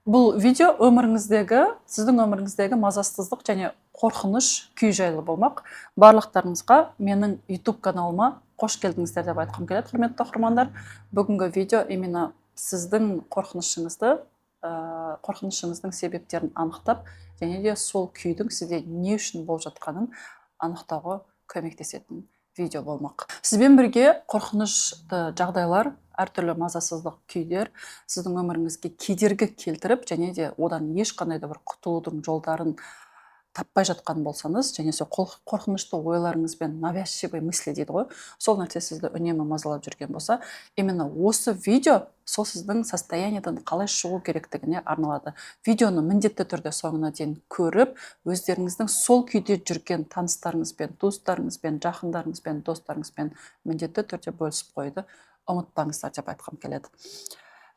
Бұл видео сіздің өміріңіздегі мазасыздық және қорқыныш күй жайлы болмақ. Барлықтарыңызға менің YouTube каналыма қош келдіңіздер деп айтқым келеді, құрметті оқырмандар. Бүгінгі видео именно сіздің қорқынышыңыздың себептерін анықтап, және де сол күйдің сізде не үшін болып жатқанын анықтауға көмектесетін видео болмақ. Сізбен бірге қорқынышты жағдайлар, әртүрлі мазасыздық күйдер сіздің өміріңізге кедергі келтіріп, және де одан ешқандай да бір құтылудың жолдарын таппай жатқан болсаңыз, және сол қорқынышты ойларыңызбен навязчивый мысли дейді ғой, сол нәрсе сізді үнемі мазалап жүрген болса, именно осы видео сол сіздің состояниядан қалай шығу керектігіне арналады. Видеоны міндетті түрде соңына дейін көріп, өздеріңіздің сол күйде жүрген таныстарыңызбен, туыстарыңызбен, жақындарыңызбен, достарыңызбен міндетті түрде бөлісіп қойды ұмытпаңыздар деп айтқым келеді.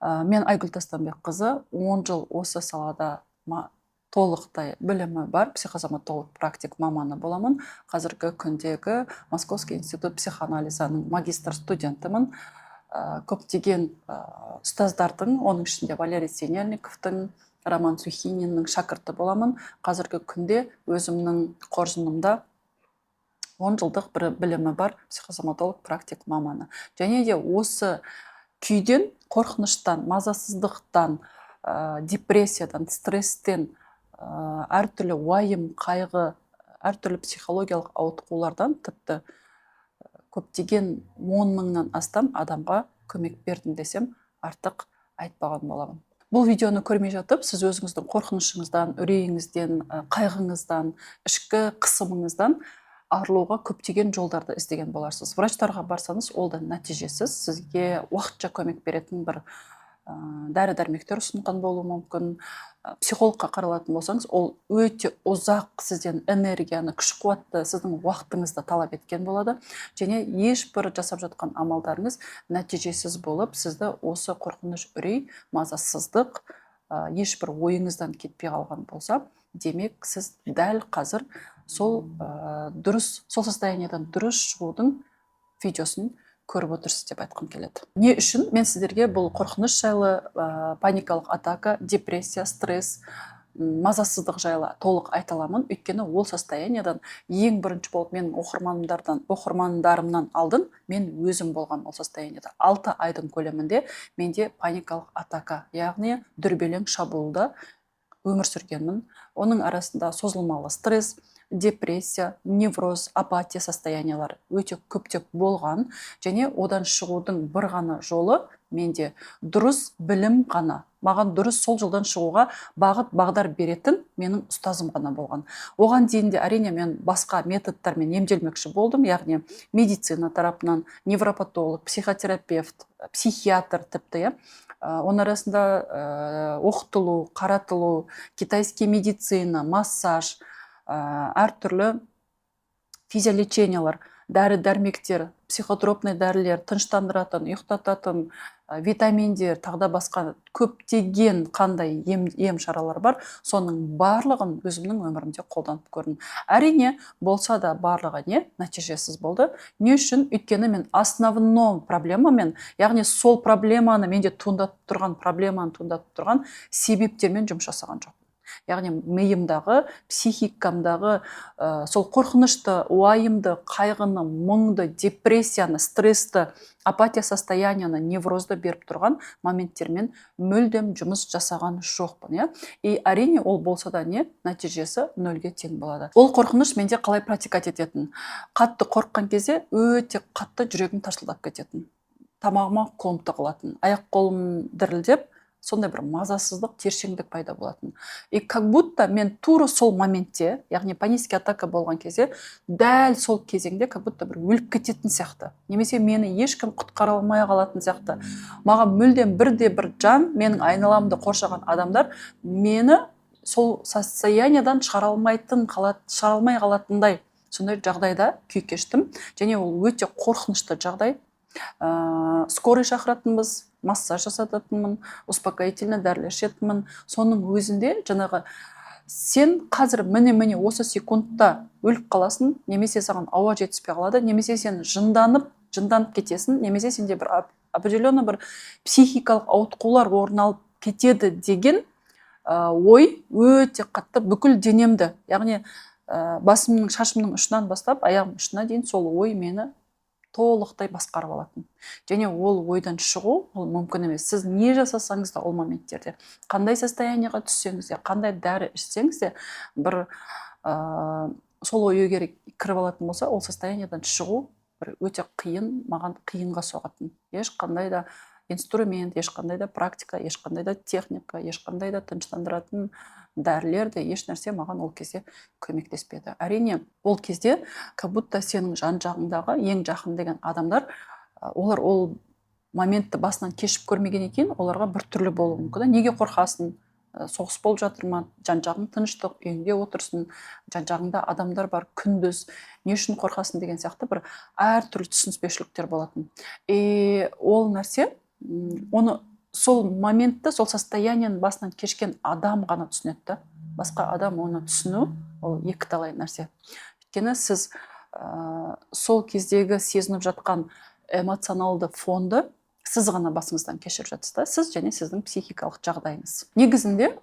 Мен Айгүл Тастанбекқызы, 10 жыл осы салада толықтай білімі бар психосоматолог практик маманы боламын. Қазіргі күндегі Московский институт психоанализаның магистр студентімін. Көптеген ұстаздардың, оның ішінде Валерий Синельниковтың, Роман Сухининнің шәкірті боламын. Қазіргі күнде өзімнің қоржынымда 10 жылдық бір білімі бар психосоматолог практик маманы. Және де осы күйден, қорқыныштан, мазасыздықтан, депрессиядан, стресстен, әртүрлі уайым, қайғы, әртүрлі психологиялық ауытқулардан тіпті көптеген 10 мыңнан астам адамға көмек бердім десем артық айтпаған боламын. Бұл видеоны көрмей жатып, сіз өзіңіздің қорқынышыңыздан, үрейіңізден, қайғыңыздан, ішкі қысымыңыздан арылуға көптеген жолдарды іздеген боларсыз. Врачтарға барсаңыз, ол да нәтижесіз, сізге уақытша көмек беретін бір дәрі-дәрмектер ұсынған болуы мүмкін. Психологқа қаралатын болсаңыз, ол өте ұзақ сізден энергияны, күш-қуатты, сіздің уақытыңызды талап еткен болады. Және ешбір жасап жатқан амалдарыңыз нәтижесіз болып, сізді осы қорқыныш, үрей, мазасыздық, ешбір ойыңыздан кетпей қалған болса, демек сіз дәл қазір сол состояниядан дұрыс шығудың видеосын көріп отырсыз деп айтқым келеді. Не үшін мен сіздерге бұл қорқыныш жайлы, паникалық атака, депрессия, стресс, мазасыздық жайлы толық айта аламын. Өйткені ол состояниядан ең бірінші болып менің оқырмандарымнан алдын мен өзім болған ол состоянияда. 6 айдың көлемінде менде паникалық атака, яғни дүрбелең шабуылда өмір сүргенмін. Оның арасында созылмалы стресс, депрессия, невроз, апатия состояниялары өте көптеп болған, және одан шығудың бір ғана жолы менде дұрыс білім ғана. Маған дұрыс сол жолдан шығуға бағдар беретін менің ұстазым ғана болған. Оған дейін де әрине мен басқа методтармен емделмекші болдым, яғни медицина тарапынан, невропатолог, психотерапевт, психиатр тіпті. Оның арасында оқытылу, қаратылу, китайский медицина, массаж, әртүрлі физиолечениялар, дәрі-дәрмектер, психотропный дәрілер, тыныштандыратын, ұйықтататын, витаминдер, тағда басқа көптеген қандай ем шаралар бар, соның барлығын өзімнің өмірімде қолданып көрдім. Әрине, болса да барлығы нәтижесіз болды. Не үшін? Өйткені мен основной проблемамен, яғни сол проблеманы менде туындатып тұрған себептермен жұмыс жасаған жоқ. Яғни миымдағы, психикамдағы сол қорқынышты, уайымды, қайғыны, мұңды, депрессияны, стрессті, апатия состоянияны, неврозды беріп тұрған моменттермен мүлдем жұмыс жасаған жоқпын. И әрине ол болса да нәтижесі нөлге тең болады. Ол қорқыныш менде қалай практикат ететін? Қатты қорыққан кезде өте қатты жүрегім тарсылдап кететін. Тамағыма қолым тығылатын, аяқ қолым дірілдеп, сондай бір мазасыздық, тершеңдік пайда болатын. И как будто мен тура сол моментте, яғни панический атака болған кезде, дәл сол кезеңде как будто бір өліп кететін сияқты. Немесе мені ешкім құтқара алмай қалатын сияқты. Маған мүлдем бір жан, менің айналамды қоршаған адамдар мені сол состояниядан шығара алмай қалатындай сондай жағдайда күй кештім. Және ол өте қорқынышты жағдай. Скорый шақыратынбыз, массаж жасататынмын, успокоительный дәрілер ішетінмін. Соның өзінде жаңағы сен қазір міне осы секундта өліп қаласың, немесе саған ауа жетіспей қалады, немесе сен жынданып кетесің, немесе сенде бір определенный бір психикалық ауытқулар орын алып кетеді деген ой өте қатты бүкіл денемді, яғни басымның, шашымның ұшынан бастап аяғымның ұшына дейін сол ой мені толықтай басқарып алатын. Және ол ойдан шығу ол мүмкін емес. Сіз не жасасаңыз да ол моменттерде, қандай состояниеға түссеңіз де, қандай дәрі ішсеңіз де, бір сол ой егер кіріп алатын болса, ол состояниедан шығу бір өте қиын, маған қиынға соғатын. Ешқандай да инструмент, ешқандай да практика, ешқандай да техника, ешқандай да тыныштандыратын дәрілер де еш нәрсе маған ол кезде көмектеспеді. Әрине, ол кезде как будто сенің жан жағыңдағы ең жақын деген адамдар, олар ол моментті басынан кешіп көрмеген екен, оларға бір түрлі болуы мүмкін. Неге қорқасың? Соғыс болып жатыр ма? Жан жағың тыныштық, үйіңде отырсың, жан жағыңда адамдар бар, күндіз, не үшін қорқасың деген сияқты бір әртүрлі түсініспеушіліктер болатын. Ол нәрсе, оны сол моментті, сол состояниені басынан кешкен адам ғана түсінеді. Басқа адам оны түсіну, ол екі талай нәрсе. Өйткені сіз сол кездегі сезініп жатқан эмоционалды фонды сіз ғана басыңыздан кешіріп жатсыз, сіз және сіздің психикалық жағдайыңыз. Негізінде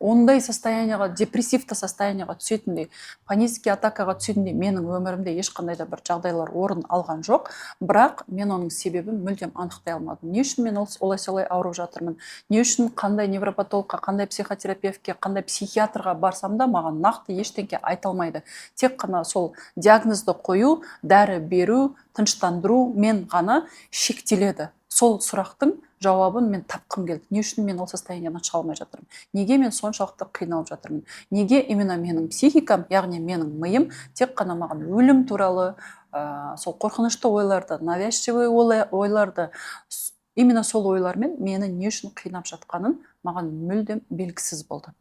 ондай состояниеға, депрессивті состояниеға түсетіндей, панический атакаға түсетіндей менің өмірімде ешқандай да бір жағдайлар орын алған жоқ, бірақ мен оның себебін мүлдем анықтай алмадым. Не үшін мен олай-солай ауырып жатырмын? Не үшін қандай невропатологқа, қандай психотерапевтке, қандай психиатрға барсам да маған нақты ештеңе айта алмайды. Тек қана сол диагнозды қою, дәрі беру, тыныштандыру мен ғана шектеледі. Сол сұрақтың жауабын мен тапқым келді. Не үшін мен ол состояниедан шыға алмай жатырмын? Неге мен соншалықты қиналып жатырмын? Неге именно менің психикам, яғни менің миым тек қана маған өлім туралы, сол қорқынышты ойларды, навязчивый ойларды, именно сол ойлармен мені не үшін қинап жатқанын маған мүлдем белгісіз болды.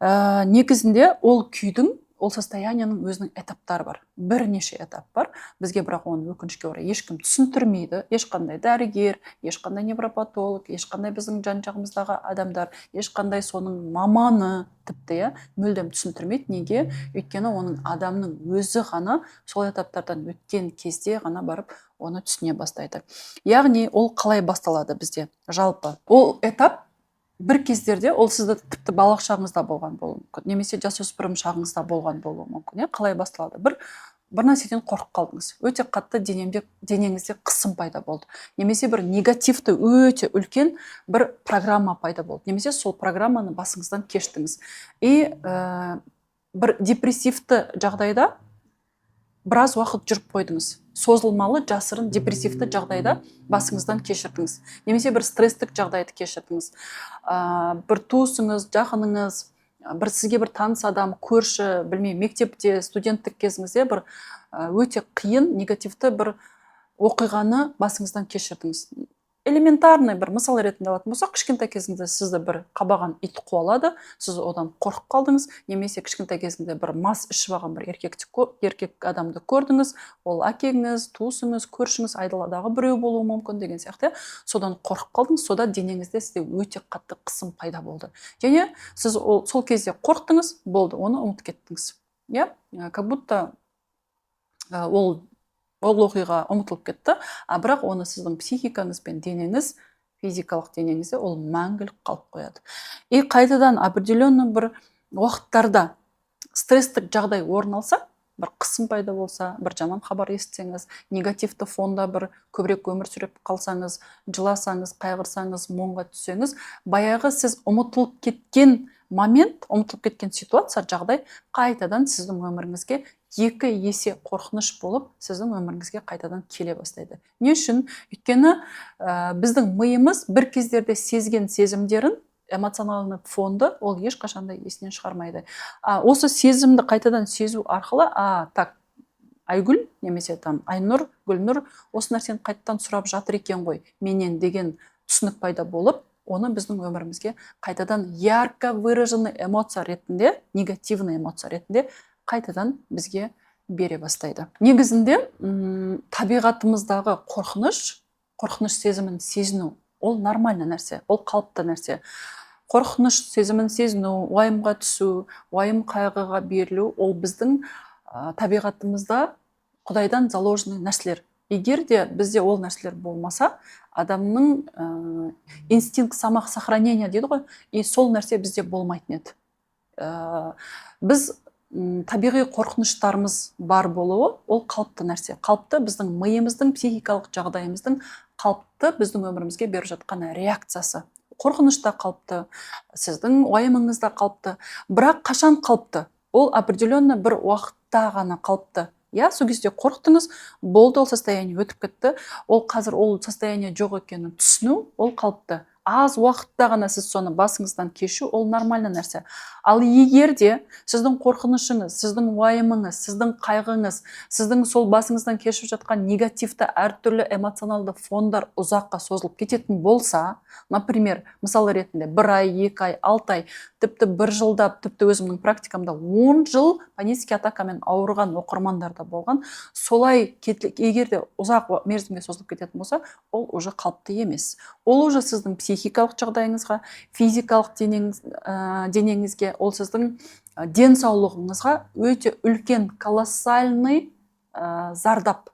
Негізінде ол күйдің, ол состояниенің өзінің этаптары бар. Бірнеше этап бар. Бізге бірақ оны өкінішке орай ешкім түсіндірмейді. Ешқандай дәрігер, ешқандай невропатолог, ешқандай біздің жан жағымыздағы адамдар, ешқандай соның маманы тіпті мүлдем түсіндірмейді. Неге? Өйткені оның адамның өзі ғана сол этаптардан өткен кезде ғана барып оны түсіне бастайды. Яғни ол қалай басталады бізде? Жалпы ол этап бір кездерде ол сізді тіпті балалық шағыңызда болған болуы мүмкін, немесе жасөспірім шағыңызда болған болуы мүмкін. Қалай басталады? Бір нәрседен қорқып қалдыңыз. Өте қатты денеңізде қысым пайда болды. Немесе бір негативті өте үлкен бір программа пайда болды. Немесе сол программаны басыңыздан кештіңіз. Бір депрессивті жағдайда біраз уақыт жүріп қойдыңыз. Созылмалы, жасырын, депрессивті жағдайда басыңыздан кешірдіңіз. Немесе бір стресстік жағдайды кешірдіңіз. Бір туысыңыз, жақыныңыз, бір сізге бір таныс адам, көрші, білмеймін, мектепте, студенттік кезіңізде бір өте қиын, негативті бір оқиғаны басыңыздан кешірдіңіз. Элементарный бір мысал ретінде алатын болсақ, кішкентай кезіңізде сізді бір қабаған ит қуалады, сіз одан қорқып қалдыңыз, немесе кішкентай кезіңізде бір мас ішіп алған бір еркек адамды көрдіңіз, ол әкеңіз, туысыңыз, көршіңіз, айдаладағы біреу болуы мүмкін деген сияқты. Содан қорқып қалдыңыз, сода денеңізде сізде өте қатты қысым пайда болды. Және сіз сол кезде қорқтыңыз, болды, оны ұмытып кеттіңіз. Как будто ол оқиға ұмытылып кетті, бірақ оны сіздің психикаңыз бен денеңіз, физикалық денеңізде ол мәңгілік қалып қояды. Қайтадан определенный бір уақыттарда стресстік жағдай орын алса, бір қысым пайда болса, бір жаман хабар естісеңіз, негативті фонда бір көбірек өмір сүріп қалсаңыз, жыласаңыз, қайғырсаңыз, мұңға түссеңіз, баяғы сіз ұмытылып кеткен момент, ұмытылып кеткен ситуация, жағдай қайтадан сіздің өміріңізге екі есе қорқыныш болып, сіздің өміріңізге қайтадан келе бастайды. Не үшін? Өйткені біздің миымыз бір кездерде сезген сезімдерін, эмоционалды фонды ол ешқашанда есінен шығармайды. Осы сезімді қайтадан сезу арқылы, Айгүл, немесе Айнұр, Гүлнұр осы нәрсені қайтадан сұрап жатыр екен ғой менен деген түсінік пайда болып, оны біздің өмірімізге қайтадан ярко выраженный эмоция ретінде, негативный эмоция ретінде қайтадан бізге бере бастайды. Негізінде табиғатымыздағы қорқыныш сезімін сезіну, ол нормальный нәрсе, ол қалыпты нәрсе. Қорқыныш сезімін сезіну, уайымға түсу, уайым қайғыға берілу, ол біздің табиғатымызда Құдайдан заложенный нәрселер. егер де бізде ол нәрселер болмаса, адамның инстинкт самосохранения дейді ғой, и сол нәрсе бізде болмайтын еді. Біз табиғи қорқыныштарымыз бар болуы, ол қалыпты нәрсе. Қалыпты біздің миымыздың, психикалық жағдайымыздың қалыпты біздің өмірімізге беріп жатқан реакциясы. Қорқыныш та қалыпты, сіздің уайымыңыз да қалыпты. Бірақ қашан қалыпты? Ол определенно бір уақытта ғана қалыпты. Сол кезде қорықтыңыз, болды, ол состояние өтіп кетті. Ол қазір ол состояние жоқ екенін түсіну, ол қалыпты. Аз уақытта ғана сіз соны басыңыздан кешу, ол нормальны нәрсе. Ал егер де сіздің қорқынышыңыз, сіздің уайымыңыз, сіздің қайғыңыз, сіздің сол басыңыздан кешіп жатқан негативті әртүрлі эмоционалды фондар ұзаққа созылып кететін болса, например, мысалы ретінде 1 ай, 2 ай, 6 ай, тіпті 1 жылдап, тіпті өзімнің практикамда 10 жыл панический атакамен ауырған оқырмандарда болған. Солай егер де ұзақ мерзімге созылып кететін болса, ол уже қалыпты емес. Ол уже сіздің психикалық жағдайыңызға, физикалық денеңізге, ол сіздің денсаулығыңызға өте үлкен колоссальный зардап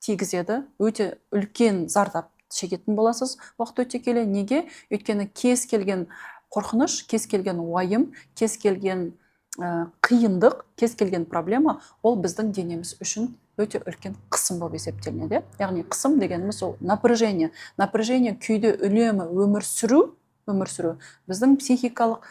тигізеді, өте үлкен зардап шегетін боласыз уақыт өте келе. Неге? Өйткені кез келген қорқыныш, кез келген уайым, кез келген қиындық, кез келген проблема, ол біздің денеміз үшін өте үлкен қысым болып есептелінеді. Яғни қысым дегеніміз ол напряжение. Напряжение күйде үнемі өмір сүру біздің психикалық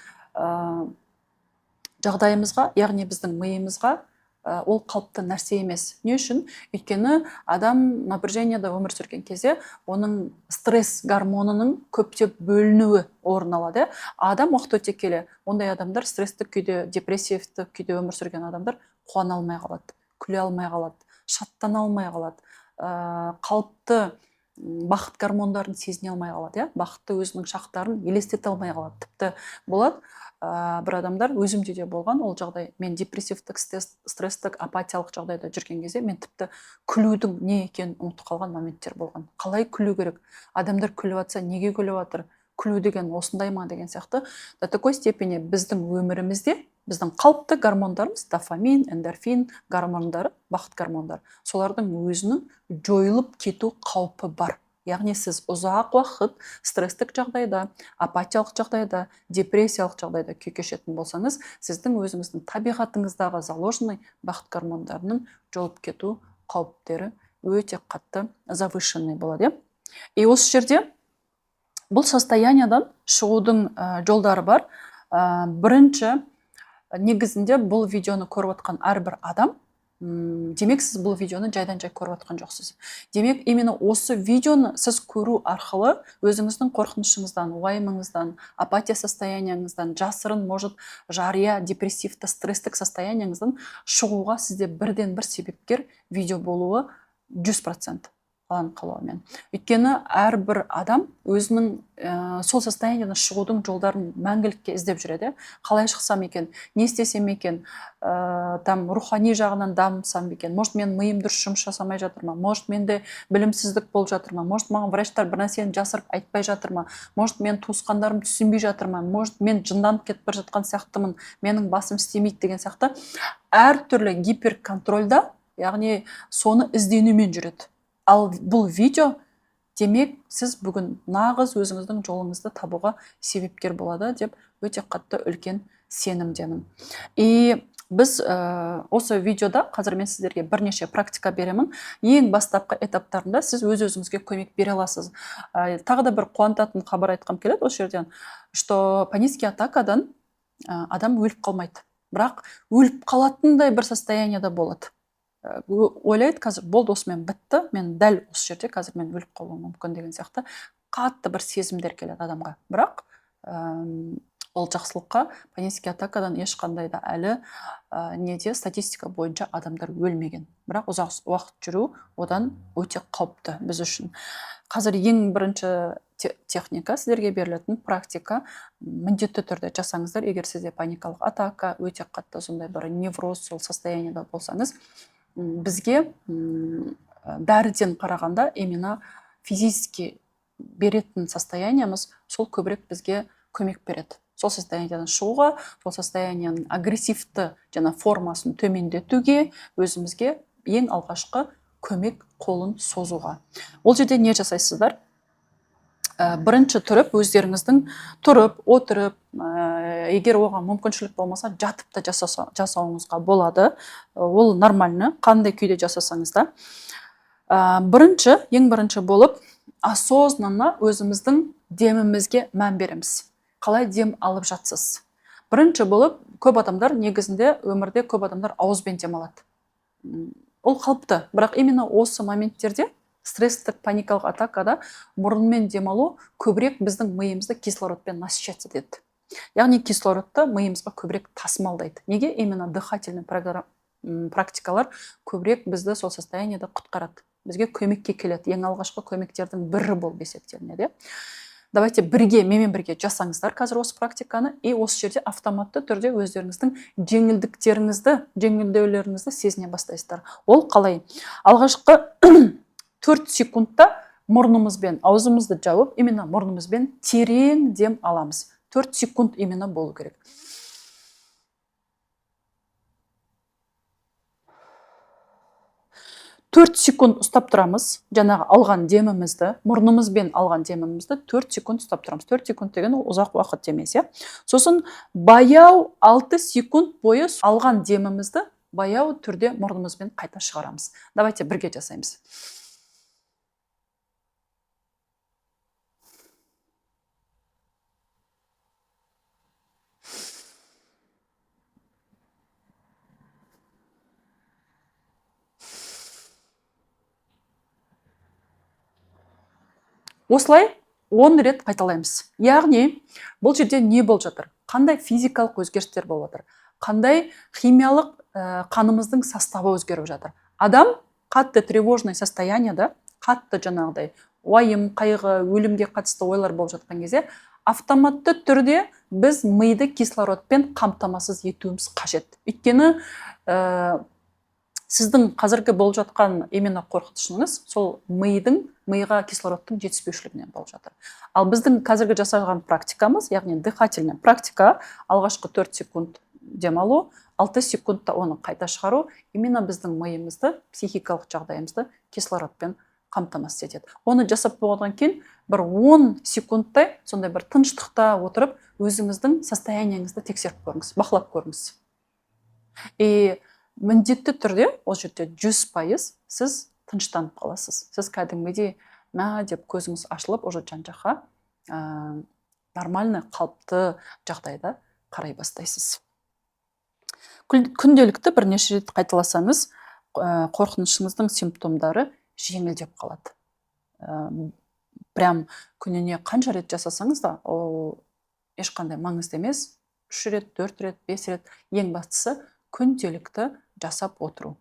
жағдайымызға, яғни біздің миымызға ол қалыпты нәрсе емес. Не үшін? Өйткені адам напряжениеда өмір сүрген кезде оның стресс гормонының көптеп бөлінуі орын алады. Адам уақыт өте келе, ондай адамдар стресстік күйде, депрессивті күйде өмір сүрген адамдар қуана алмай қалады, күле алмай қалады, шаттана алмай қалады, қалыпты бақыт гормондарын сезіне алмай қалады, бақытты өзінің шақтарын елестете алмай қалады. Тіпті болады, бір адамдар, өзімде де болған ол жағдай, мен депрессивтік, стресстік, апатиялық жағдайда жүрген кезде мен тіпті күлудің не екенін ұмытып қалған моменттер болған. Қалай күлу керек? Адамдар күліп жатса, неге күліп жатыр? Күлу деген осындай ма деген сияқты. До такой степени біздің өмірімізде біздің қалыпты гормондарымыз, дофамин, эндорфин гормондары, бақыт гормондары, солардың өзінің жойылып кету қаупі бар. Яғни сіз ұзақ уақыт стресстік жағдайда, апатиялық жағдайда, депрессиялық жағдайда күй кешетін болсаңыз, сіздің өзіңіздің табиғатыңыздағы заложенный бақыт гормондарының жойылып кету қауіптері өте қатты завышенный болады. И осы жерде бұл состояниядан шығудың жолдары бар. Бірінші, негізінде бұл видеоны көріп отқан әрбір адам, демек сіз бұл видеоны жайдан жай көріп отқан жоқсыз. Демек именно осы видеоны сіз көру арқылы өзіңіздің қорқынышыңыздан, уайымыңыздан, апатия состоянияңыздан, жасырын, может, жария, депрессивті, стресстік состоянияңыздан шығуға сізде бірден бір себепкер видео болуы 100% қалауымен. Өйткені әрбір адам өзінің сол состояниедан шығудың жолдарын мәңгілікке іздеп жүреді. Қалай шықсам екен, не істесем екен, рухани жағынан дамысам екен, может мен миым дұрыс жұмыс жасамай жатыр ма, может менде білімсіздік болып жатыр ма, может маған врачтар бір нәрсені жасырып айтпай жатыр ма, может мен туысқандарым түсінбей жатыр ма, может мен жынданып кетіп бара жатқан сияқтымын, менің басым істемейді деген сияқты әртүрлі гиперконтрольда, яғни соны ізденумен жүреді. Ал бұл видео, демек, сіз бүгін нағыз өзіңіздің жолыңызды табуға себепкер болады деп өте қатты үлкен сенімдемін. И біз осы видеода қазір мен сіздерге бірнеше практика беремін. Ең бастапқы этаптарында сіз өз-өзіңізге көмек бере аласыз. Тағы да бір қуантатын хабар айтқым келеді осы жерден, что панический атакадан адам өліп қалмайды. Бірақ өліп қалатындай бір состоянияда болады. Ойлайды, қазір болды, осымен бітті, мен дәл осы жерде қазір мен өліп қалуым мүмкін деген сияқты қатты бір сезімдер келеді адамға. Бірақ ол жақсылыққа, панический атакадан ешқандай да әлі неде статистика бойынша адамдар өлмеген. Бірақ ұзақ уақыт жүру одан өте қауіпті біз үшін. Қазір ең бірінші техника, сіздерге берілетін практика, міндетті түрде жасаңыздар. Егер сізде паникалық атака, өте қатты сондай бір невроз, сол состояниеда болсаңыз, бізге дәріден қарағанда именно физически беретін состояниеміз сол көбірек бізге көмек береді. Сол состояниядан шығуға, сол состоянияның агрессивті формасын төмендетуге өзімізге ең алғашқы көмек қолын созуға. Ол жерде не жасайсыздар? Бірінші тұрып, өздеріңіздің тұрып, отырып, егер оған мүмкіншілік болмаса, жатып та жасауыңызға болады. Ол нормальны, қандай күйде жасасаңыз да. Ең бірінші болып, осознанно өзіміздің демімізге мән береміз. Қалай дем алып жатсыз? Бірінші болып, көп адамдар негізінде өмірде көп адамдар ауызбен дем алады. Ол қалыпты, бірақ именно осы моменттерде стресстік паникалық атакада мұрынмен демалу көбірек біздің миымызды кислородпен насыщаться етеді. Яғни кислородты миымызға көбірек тасымалдайды. Неге? Именно дыхательный практикалар көбірек бізді сол состояниеде құтқарады. Бізге көмекке келеді. Ең алғашқы көмектердің бірі болып есептелінеді. Давайте менімен бірге жасаңыздар қазір осы практиканы, и осы жерде автоматты түрде өздеріңіздің жеңілдеулеріңізді сезіне бастайсыздар. Ол қалай? Алғашқы 4 секундта мұрнымызбен аузымызды жауып, именно мұрнымызбен терең дем аламыз. 4 секунд именно болу керек. Төрт секунд ұстап тұрамыз, жаңағы алған демімізді, мұрнымызбен алған демімізді 4 секунд ұстап тұрамыз. 4 секунд деген ұзақ уақыт емес. Сосын баяу 6 секунд бойы алған демімізді баяу түрде мұрнымызбен қайта шығарамыз. Давайте бірге жасаймыз. Осылай 10 рет қайталаймыз. Яғни, бұл жерде не болып жатыр? Қандай физикалық өзгерістер болып жатыр? Қандай химиялық қанымыздың составы өзгеріп жатыр? Адам қатты тревожный состояниеда, қатты жаңағыдай уайым, қайғы, өлімге қатысты ойлар болып жатқан кезде, автоматты түрде біз миды кислородпен қамтамасыз етуіміз қажет. Өйткені сіздің қазіргі болып жатқан именно қорқытышыңыз сол миға кислородтың жетіспеушілігінен болып жатыр. Ал біздің қазіргі жасаған практикамыз, яғни дыхательный практика, алғашқы 4 секунд демалу, 6 секундта оны қайта шығару, именно біздің миымызды, психикалық жағдайымызды кислородпен қамтамасыз етеді. Оны жасап болғаннан кейін бір 10 секундтай сондай бір тыныштықта отырып, өзіңіздің состояниеңізді тексеріп көріңіз, бақылап көріңіз. Міндетті түрде ол жерде 100% сіз тыныштанып қаласыз. Сіз кәдімгідей деп көзіңіз ашылып, уже жан-жаққа нормальный, қалыпты жағдайда қарай бастайсыз. Күнделікті бірнеше рет қайталасаңыз, қорқынышыңыздың симптомдары жеңілдеп қалады. Прям күніне қанша рет жасасаңыз да, ол ешқандай маңызды емес. 3 рет, 4 рет, 5 рет, ең бастысы күнделікті жасап отыру.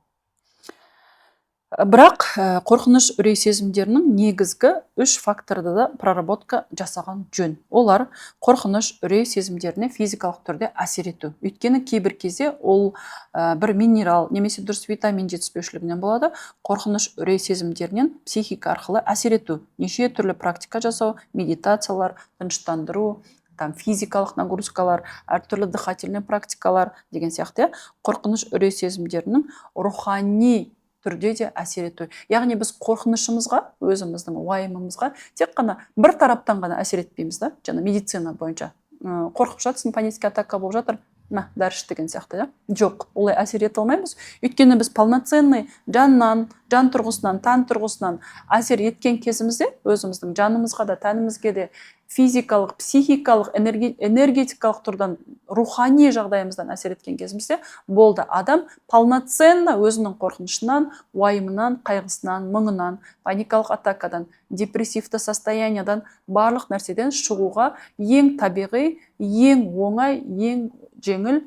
Бірақ қорқыныш үрей сезімдерінің негізгі 3 факторды да проработка жасаған жөн. Олар қорқыныш үрей сезімдеріне физикалық түрде әсер ету. Өйткені кейбір кезде ол бір минерал немесе дұрыс витамин жетіспеушілігінен болады. Қорқыныш үрей сезімдерінен психика арқылы әсер ету. Неше түрлі практика жасау, медитациялар, тыныштандыру, физикалық нагрузкалар, әртүрлі дыхательный практикалар деген сияқты, қорқыныш үрей сезімдерінің рухани түрде де әсер ету. Яғни біз қорқынышымызға, өзіміздің уайымымызға тек қана бір тараптан ғана әсер етпейміз да, жаңа медицина бойынша. Қорқып жатсың, панический атака болып жатыр, дәріш деген сияқты. Жоқ, олай әсер ете алмаймыз. Өйткені біз полноценный жан тұрғысынан, тән тұрғысынан әсер еткен кезімізде өзіміздің жанымызға да, тәнімізге де физикалық, психикалық, энергетикалық тұрдан рухани жағдайымыздан әсер еткен кезімізде болды. Адам полноценно өзінің қорқынышынан, уайымынан, қайғысынан, мұңынан, паникалық атакадан, депрессивті состояниядан, барлық нәрседен шығуға ең табиғи, ең оңай, ең жеңіл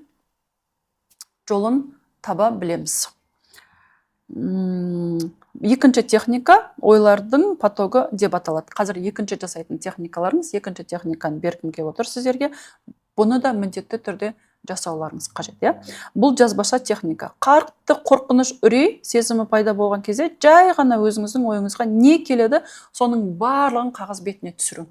жолын таба білеміз. Екінші техника ойлардың потогы деп аталады. Қазір екінші жасайтын техникаларыңыз, екінші техниканы бергім келіп отыр сіздерге. Бұны да міндетті түрде жасауларыңыз қажет. Бұл жазбаша техника. Қатты қорқыныш, үрей сезімі пайда болған кезде жай ғана өзіңіздің ойыңызға не келеді, соның барлығын қағаз бетіне түсіру.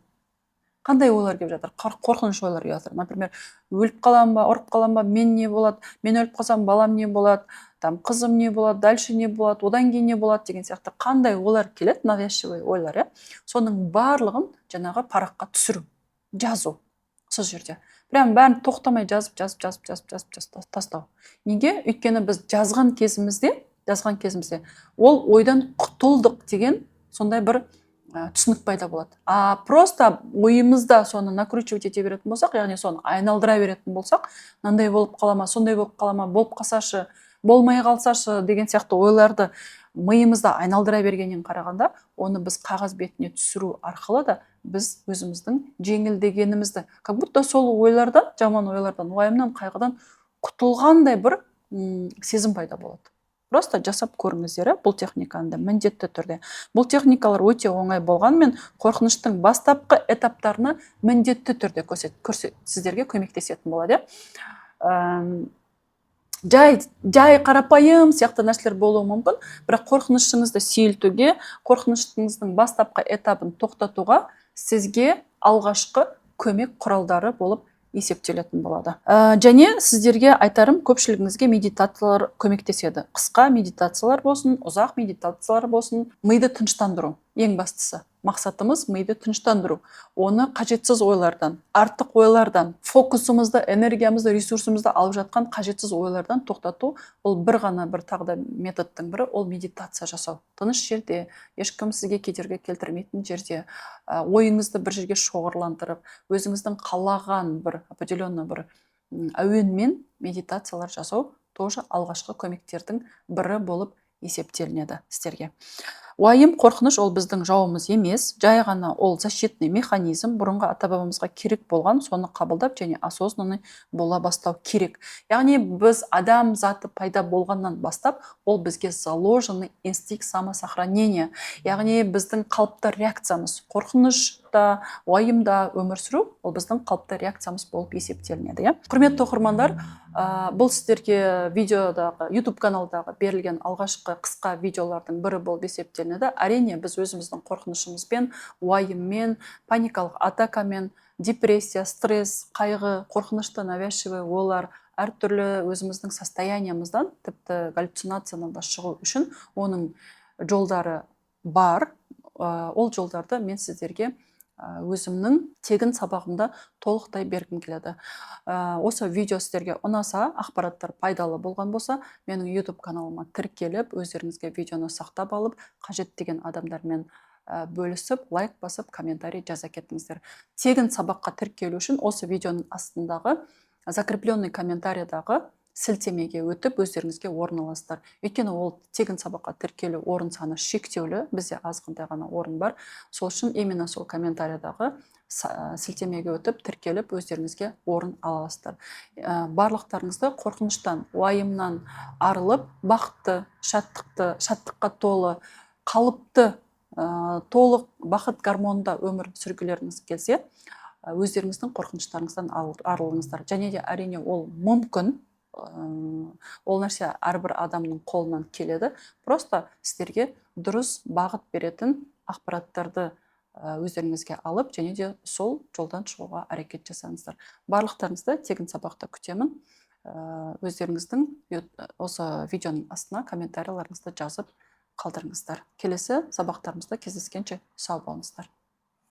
қандай ойлар келіп жатыр, қорқыныш ойлар келіп жатыр. Например, өліп қалам ба, ұрып қалам ба, мен не болады, мен өліп қалсам балам не болады, там қызым не болады, дальше не болады, одан кейін не болады деген сияқты қандай ойлар келеді, навязчивый ойлар, соның барлығын жаңағы параққа түсіру, жазу сол жерде. Прям бәрін тоқтамай жазып тастау. Неге? Өйткені біз жазған кезімізде ол ойдан құтылдық деген сондай бір түсінік пайда болады. Просто ойымызда соны накручивать ете беретін болсақ, яғни соны айналдыра беретін болсақ, мынандай болып қала ма, сондай болып қала ма, болып қалсашы, болмай қалсашы деген сияқты ойларды миымызда айналдыра бергеннен қарағанда, оны біз қағаз бетіне түсіру арқылы да біз өзіміздің жеңілдегенімізді, как будто сол ойлардан, жаман ойлардан, уайымнан, қайғыдан құтылғандай бір сезім пайда болады. Просто жасап көріңіздер, бұл техниканы да міндетті түрде. Бұл техникалар өте оңай болғанмен, қорқыныштың бастапқы этаптарына міндетті түрде сіздерге көмектесетін болады. Жай қарапайым сияқты нәрселер болуы мүмкін, бірақ қорқынышыңызды сейілтуге, қорқынышыңыздың бастапқы этабын тоқтатуға сізге алғашқы көмек құралдары болып есептелетін болады. Және сіздерге айтарым, көпшілігіңізге медитациялар көмектеседі. Қысқа медитациялар болсын, ұзақ медитациялар болсын, миды тыныштандыру. Ең бастысы, мақсатымыз миды тыныштандыру. Оны қажетсіз ойлардан, артық ойлардан, фокусымызды, энергиямызды, ресурсымызды алып жатқан қажетсіз ойлардан тоқтату. Ол бір тағы методтың бірі, ол медитация жасау. Тыныш жерде, ешкім сізге кедергі келтірмейтін жерде, ойыңызды бір жерге шоғырландырып, өзіңіздің қалаған бір определенный бір әуенмен медитациялар жасау тоже алғашқы көмектердің бірі болып есептелінеді сіздерге. Уайым, қорқыныш ол біздің жауымыз емес, жай ғана ол защитный механизм, бұрынғы ата-бабамызға керек болған, соны қабылдап және осознанный бола бастау керек. Яғни біз адам заты пайда болғаннан бастап, ол бізге заложенный инстинкт самосохранения. Яғни біздің қалыпты реакциямыз, қорқынышта, уайымда өмір сүру, ол біздің қалыпты реакциямыз болып есептелінеді. Құрметті оқырмандар, бұл сіздерге видеодағы, YouTube каналдағы берілген алғашқы қысқа видеолардың бірі болып есептелінеді. Әрине, біз өзіміздің қорқынышымызбен, уайыммен, паникалық атакамен, депрессия, стресс, қайғы, қорқынышты навязчивый ойлар, әртүрлі өзіміздің состояниямыздан, тіпті галлюцинациядан да шығу үшін оның жолдары бар. Ол жолдарды мен сіздерге өзімнің тегін сабағымда толықтай бергім келеді. Осы видео сіздерге ұнаса, ақпараттар пайдалы болған болса, менің YouTube каналыма тіркеліп, өздеріңізге видеоны сақтап алып, қажет деген адамдармен бөлісіп, лайк басып, комментарий жаза кетіңіздер. Тегін сабаққа тіркелу үшін осы видеоның астындағы закрепленный комментарийдағы сілтемеге өтіп, өздеріңізге орын аласыздар. Өйткені ол тегін сабаққа тіркелу орын саны шектеулі, бізде азғынтай ғана орын бар. Сол үшін именно сол комментарийдағы сілтемеге өтіп, тіркеліп, өздеріңізге орын аласыздар. Барлықтарыңызды қорқыныштан, уайымнан арылып, бақытты, шаттыққа толы, қалыпты, толық бақыт гармонында өмір сүргілеріңіз келсе, өздеріңіздің қорқыныштарыңыздан арылыңыздар. Және де әрине ол мүмкін. Ол нәрсе әрбір адамның қолынан келеді. Просто сіздерге дұрыс бағыт беретін ақпараттарды өздеріңізге алып, және де сол жолдан шығуға әрекет жасаңыздар. Барлықтарыңызды тегін сабақта күтемін. Өздеріңіздің осы видеоның астына комментарийларыңызды жазып қалдырыңыздар. Келесі сабақтарымызда кездескенше сау болыңыздар.